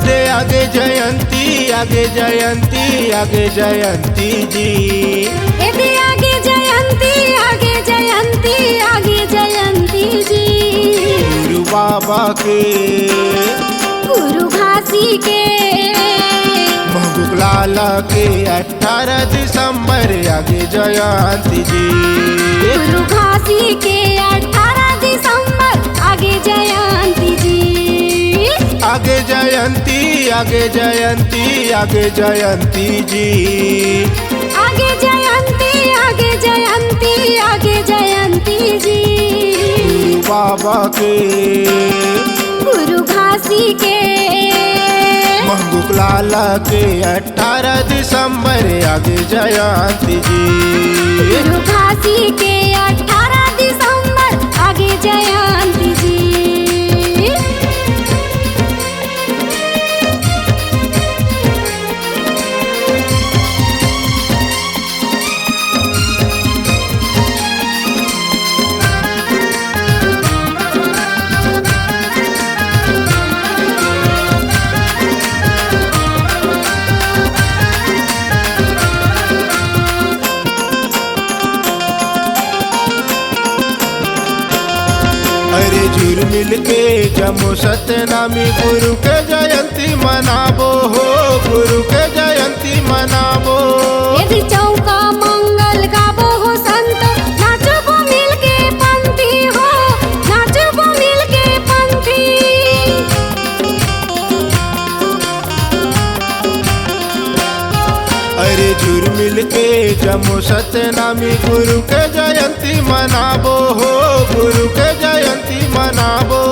दे आगे जयंती, आगे जयंती, आगे जयंती जी। दे आगे जयंती, आगे जयंती, आगे जयंती जी। गुरु बाबा के, गुरु घासी के, महबूब लाला के 18 दिसंबर आगे जयंती जी। गुरु घासी के 18 दिसंबर आगे जयंती जी। आगे जयंती, आगे जयंती, आगे जयंती जी। आगे जयंती, आगे जयंती, आगे जयंती जी। गुरु बाबा के, गुरु घासी के, महबूब लाला के 18 दिसंबर आगे जयंती जी। गुरु घासी के 18 दिसंबर आगे जयंती जी। अरे जुर मिल के जमो सतनामी गुरु के जयंती मनाबो हो, गुरु के जयंती मनाबो। यदि चौका मंगल गाबो हो संत, नाचबो मिल के पंथी हो, नाचबो मिल के पंथी। अरे जुर मिल के जमो सतनामी गुरु के जयंती मनाबो हो, गुरु के जयंती मनाबो।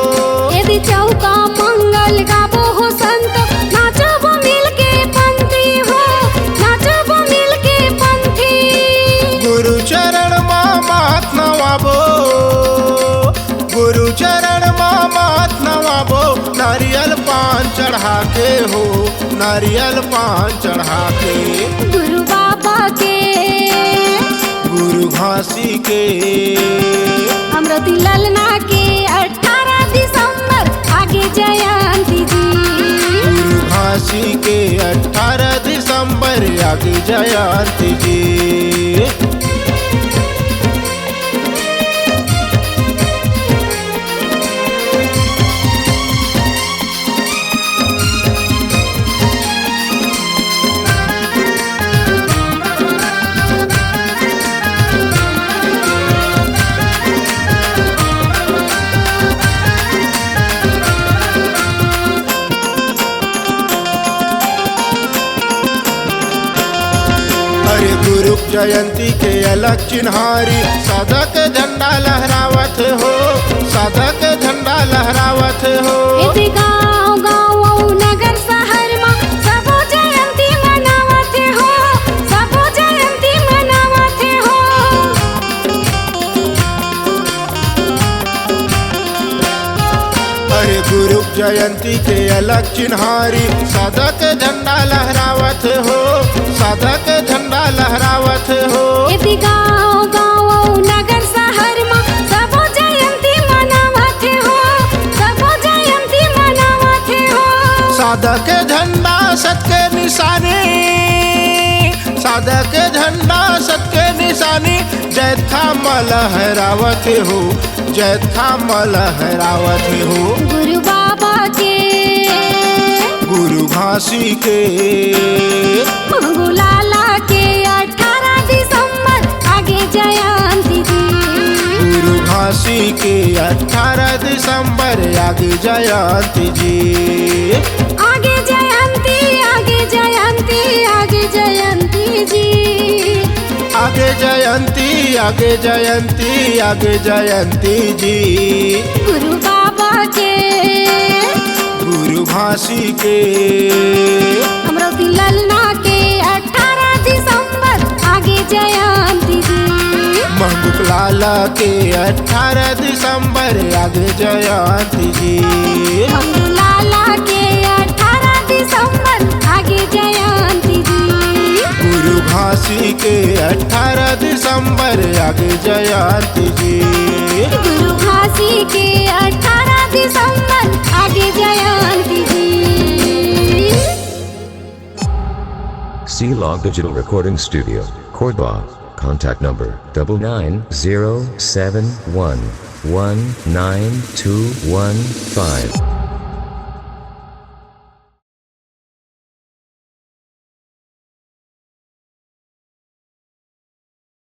यदि चौका मंगल गाबो हो संत, नाचबो मिल के पंथी हो, नाचबो मिल के पंथी। गुरु चरण मात नवाबो, गुरु चरण मात नवाबो। नारियल पान चढ़ा के हो, नारियल पान चढ़ा के। गुरु बाबा के, गुरु घासी के, अमृति ललना के 18 दिसंबर आगे जयंती जी। गुरु घासी के 18 दिसंबर आगे जयंती जी। अरे गुरु जयंती के अलग चिन्हारी, साधक झंडा लहरावत हो, साधक झंडा लहरावत हो। यदि गाँव गाँव और नगर शहर में सबो जयंती मनावत हो, सबो जयंती मनावत हो। अरे गुरु जयंती के अलग चिन्हारी, साधक झंडा लहरावत हो, साधक झंडा लहरावत हो। यदि गाँव गाँव और नगर शहर में सबो जयंती मनावत हो, सबो जयंती मनावत हो। साधक झंडा सत के निशानी, साधक झंडा सत के निशानी। जय थाम लहरावत हो, जय थाम लहरावत हो। गुरु बाबा के, गुरु घासी के, महबूब लाला के 18 दिसंबर आगे जयंती जी। गुरु घासी के 18 दिसंबर आगे जयंती जी। आगे जयंती, आगे जयंती, आगे जयंती जी। आगे जयंती, आगे जयंती, आगे जयंती जी। गुरु बाबा के, गुरु घासी के, अमृति ललना के 18 दिसंबर आगे जयंती जी। महबूब लाला के 18 दिसंबर आगे जयंती जी। महबूब लाला के 18 दिसंबर आगे जयंती जी। गुरु घासी के 18 दिसंबर आगे जयंती जी। गुरु घासी के 18 दिसंबर आगे जयंती जी। Log Digital Recording Studio, Cordoba. Contact number 99071192215.